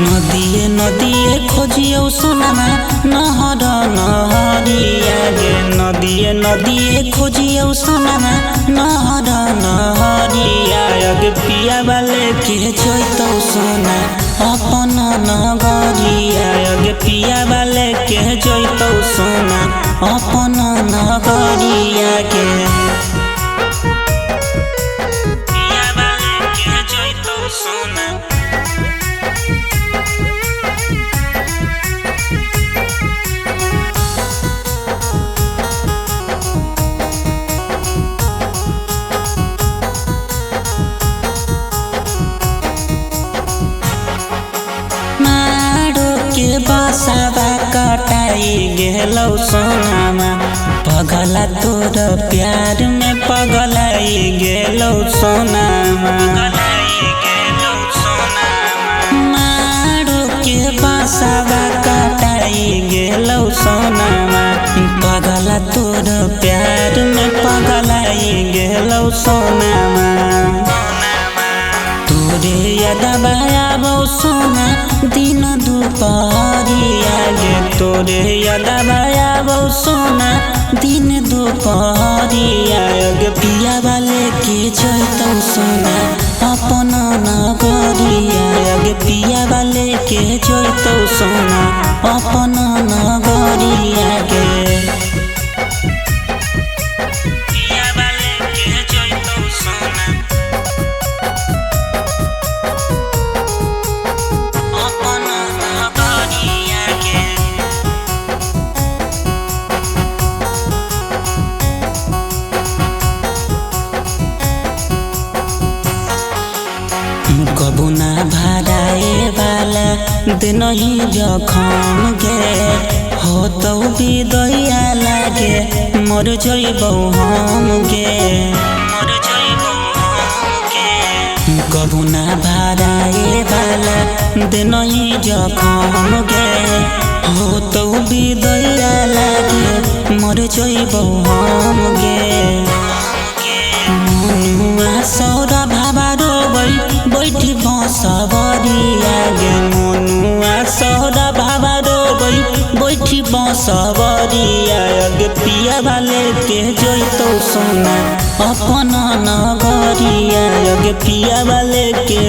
नदिए नदिए खोजियो सोनामा नहर नहरिया गे नदिए नदिए खोजियो सोनामा नहर नहरिया गे पिया वाले के जोइतौ सोना अपन नगरिया गे पिया वाले के जोइतौ सोना अपन नगरिया गे पिया वाले के जोइतौ सोना के बसावा कटाई गेलौ सोनामा पगला तोर प्यार में पगलाई गेलौ सोनामा मारो के बसावा कटाई गेलौ सोनामा पगला तोर प्यार में पगलाई गेलौ सोनामा तोरे यादवा आबौ सोना दिन दुपहरिया गे तोरे यादवा आबौ सोना दिन दुपहरिया गे पिया वाले के जोइतौ सोना अपन नगरिया गे पिया वाले के जोइतौ सोना अपन नगरिया गे पिया वाले के जोइतौ सोना कबू ना भराए वाला दिन ही जखम गे हो तो विदैया लागे मर जइबौ हम गे कबू ना भराए वाला दिन ही जखम गे हो तो विदैया लागे मर जइबौ हम गे मनुआ सौरा भाबा रोबै बैठी बसवरिया गे मनुआ सौरा भाबा रोबै बैठी बसवरिया गे पिया वाले के जोइतौ सोना अपन नगरिया गे पिया वाले के